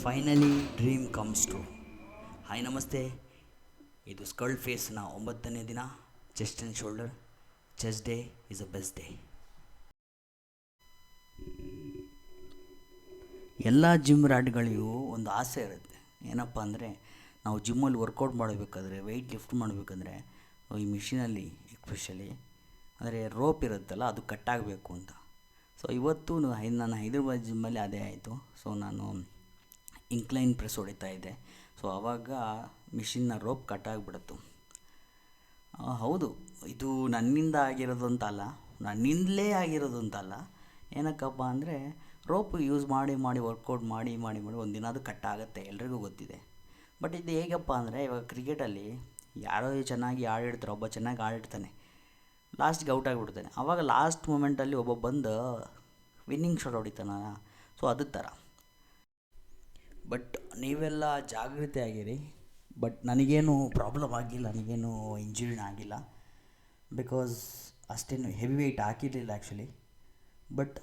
Finally dream comes true. Hi ನಮಸ್ತೆ, ಇದು ಸ್ಕರ್ಲ್ ಫೇಸ್ನ 9ನೇ ದಿನ. Chest and shoulder chest day is a best day. ಎಲ್ಲ gym ರ್ಯಾಟ್ಗಳಿಗೂ ಒಂದು ಆಸೆ ಇರುತ್ತೆ. ಏನಪ್ಪ ಅಂದರೆ, ನಾವು ಜಿಮ್ಮಲ್ಲಿ ವರ್ಕೌಟ್ ಮಾಡಬೇಕಾದ್ರೆ, ವೆಯ್ಟ್ ಲಿಫ್ಟ್ ಮಾಡಬೇಕಂದ್ರೆ ಈ ಮಿಷಿನಲ್ಲಿ ಎಸ್ಪೆಷಲಿ ಅಂದರೆ ರೋಪ್ ಇರುತ್ತಲ್ಲ, ಅದು ಕಟ್ಟಾಗಬೇಕು ಅಂತ. ಸೊ ಇವತ್ತು ನನ್ನ ಹೈದರಾಬಾದ್ ಜಿಮ್ಮಲ್ಲಿ ಅದೇ ಆಯಿತು. ಸೊ ನಾನು ಇನ್ಕ್ಲೈನ್ ಪ್ರೆಸ್ ಹೊಡಿತಾ ಇದ್ದೆ. ಸೊ ಆವಾಗ ಮಿಷಿನ್ನ ರೋಪ್ ಕಟ್ಟಾಗಿಬಿಡ್ತು. ಹೌದು, ಇದು ನನ್ನಿಂದ ಆಗಿರೋದು ಅಂತಲ್ಲ, ನನ್ನಿಂದಲೇ ಆಗಿರೋದು ಅಂತಲ್ಲ. ಏನಕ್ಕಪ್ಪ ಅಂದರೆ, ರೋಪ್ ಯೂಸ್ ಮಾಡಿ ವರ್ಕೌಟ್ ಮಾಡಿ ಒಂದಿನ ಅದು ಕಟ್ಟಾಗುತ್ತೆ, ಎಲ್ರಿಗೂ ಗೊತ್ತಿದೆ. ಬಟ್ ಇದು ಹೇಗಪ್ಪ ಅಂದರೆ, ಇವಾಗ ಕ್ರಿಕೆಟಲ್ಲಿ ಯಾರೋ ಚೆನ್ನಾಗಿ ಆಡಿರ್ತಾರೆ, ಒಬ್ಬ ಚೆನ್ನಾಗಿ ಆಡಿರ್ತಾನೆ, ಲಾಸ್ಟ್ಗೆ ಔಟ್ ಆಗಿಬಿಡ್ತಾನೆ. ಆವಾಗ ಲಾಸ್ಟ್ ಮೂಮೆಂಟಲ್ಲಿ ಒಬ್ಬ ಬಂದು ವಿನ್ನಿಂಗ್ ಶಾಟ್ ಹೊಡಿತಾನಲ್ಲ, ಸೊ ಅದ್ರ ಥರ. ಬಟ್ ನೀವೆಲ್ಲ ಜಾಗೃತಿ ಆಗಿರಿ. ಬಟ್ ನನಗೇನು ಪ್ರಾಬ್ಲಮ್ ಆಗಿಲ್ಲ, ನನಗೇನು ಇಂಜುರಿನ ಆಗಿಲ್ಲ. ಬಿಕಾಸ್ ಅಷ್ಟೇನು ಹೆವಿ ವೆಯ್ಟ್ ಹಾಕಿರಲಿಲ್ಲ ಆ್ಯಕ್ಚುಲಿ. ಬಟ್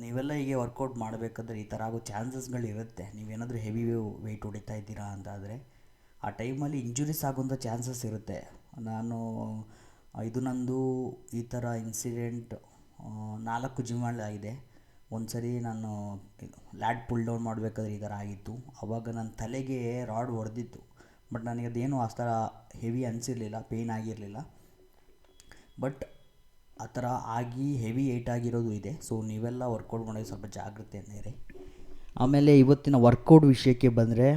ನೀವೆಲ್ಲ ಹೀಗೆ ವರ್ಕೌಟ್ ಮಾಡಬೇಕಾದ್ರೆ ಈ ಥರ ಆಗೋ ಚಾನ್ಸಸ್ಗಳಿರುತ್ತೆ. ನೀವೇನಾದರೂ ಹೆವಿ ವೆಯ್ಟ್ ಹೊಡಿತಾ ಇದ್ದೀರಾ ಅಂತಾದರೆ ಆ ಟೈಮಲ್ಲಿ ಇಂಜುರೀಸ್ ಆಗೋಂಥ ಚಾನ್ಸಸ್ ಇರುತ್ತೆ. ಇದು ನಂದು ಈ ಥರ ಇನ್ಸಿಡೆಂಟ್ 4 ಜಿಮ್ಮಲ್ಲಿ ಆಗಿದೆ. ಒಂದು ಸರಿ ನಾನು ಲ್ಯಾಟ್ ಪುಲ್ ಡೌನ್ ಮಾಡಬೇಕಾದ್ರೆ ಈ ಥರ ಆಗಿತ್ತು. ಆವಾಗ ನನ್ನ ತಲೆಗೆ ರಾಡ್ ಹೊಡೆದಿತ್ತು. ಬಟ್ ನನಗೆ ಅದೇನು ಆ ಥರ ಹೆವಿ ಅನಿಸಿರಲಿಲ್ಲ, ಪೇಯ್ನ್ ಆಗಿರಲಿಲ್ಲ. ಬಟ್ ಆ ಥರ ಆಗಿ ಹೆವಿ ಏಟ್ ಆಗಿರೋದು ಇದೆ. ಸೊ ನೀವೆಲ್ಲ ವರ್ಕೌಟ್ ಮಾಡೋದು ಸ್ವಲ್ಪ ಜಾಗ್ರತೆಯಿಂದ ಇರಿ. ಆಮೇಲೆ ಇವತ್ತಿನ ವರ್ಕೌಟ್ ವಿಷಯಕ್ಕೆ ಬಂದರೆ,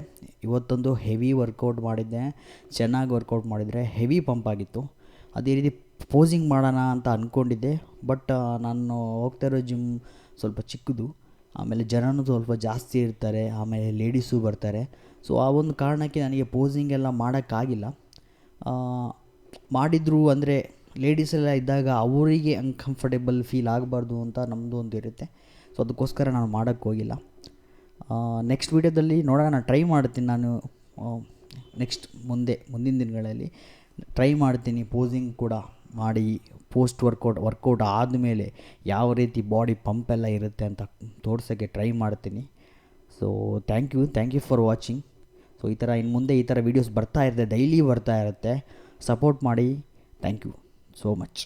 ಇವತ್ತೊಂದು ಹೆವಿ ವರ್ಕೌಟ್ ಮಾಡಿದ್ದೆ. ಚೆನ್ನಾಗಿ ವರ್ಕೌಟ್ ಮಾಡಿದರೆ ಹೆವಿ ಪಂಪ್ ಆಗಿತ್ತು. ಅದೇ ರೀತಿ ಪೋಸಿಂಗ್ ಮಾಡೋಣ ಅಂತ ಅಂದ್ಕೊಂಡಿದ್ದೆ. ಬಟ್ ನಾನು ಹೋಗ್ತಾ ಇರೋ ಜಿಮ್ ಸ್ವಲ್ಪ ಚಿಕ್ಕದು, ಆಮೇಲೆ ಜನನೂ ಸ್ವಲ್ಪ ಜಾಸ್ತಿ ಇರ್ತಾರೆ, ಆಮೇಲೆ ಲೇಡೀಸು ಬರ್ತಾರೆ. ಸೊ ಆ ಒಂದು ಕಾರಣಕ್ಕೆ ನನಗೆ ಪೋಸಿಂಗ್ ಎಲ್ಲ ಮಾಡೋಕ್ಕಾಗಿಲ್ಲ. ಮಾಡಿದ್ರು ಅಂದರೆ ಲೇಡೀಸೆಲ್ಲ ಇದ್ದಾಗ ಅವರಿಗೆ ಅನ್ಕಂಫರ್ಟೇಬಲ್ ಫೀಲ್ ಆಗಬಾರ್ದು ಅಂತ ನಮ್ಮದು ಒಂದು ಇರುತ್ತೆ. ಸೊ ಅದಕ್ಕೋಸ್ಕರ ನಾನು ಮಾಡೋಕ್ಕೋಗಿಲ್ಲ. ನೆಕ್ಸ್ಟ್ ವೀಡಿಯೋದಲ್ಲಿ ನೋಡೋಣ, ನಾನು ಟ್ರೈ ಮಾಡ್ತೀನಿ. ನಾನು ಮುಂದಿನ ದಿನಗಳಲ್ಲಿ ಟ್ರೈ ಮಾಡ್ತೀನಿ ಪೋಸಿಂಗ್ ಕೂಡ ಮಾಡಿ. ಪೋಸ್ಟ್ ವರ್ಕೌಟ್ ಆದಮೇಲೆ ಯಾವ ರೀತಿ ಬಾಡಿ ಪಂಪೆಲ್ಲ ಇರುತ್ತೆ ಅಂತ ತೋರ್ಸೋಕ್ಕೆ ಟ್ರೈ ಮಾಡ್ತೀನಿ. So thank you for watching. So ಇನ್ನು ಮುಂದೆ ಈ ಥರ ವೀಡಿಯೋಸ್ ಬರ್ತಾ ಇರುತ್ತೆ, ಡೈಲಿ ಬರ್ತಾ ಇರುತ್ತೆ. ಸಪೋರ್ಟ್ ಮಾಡಿ. Thank you so much.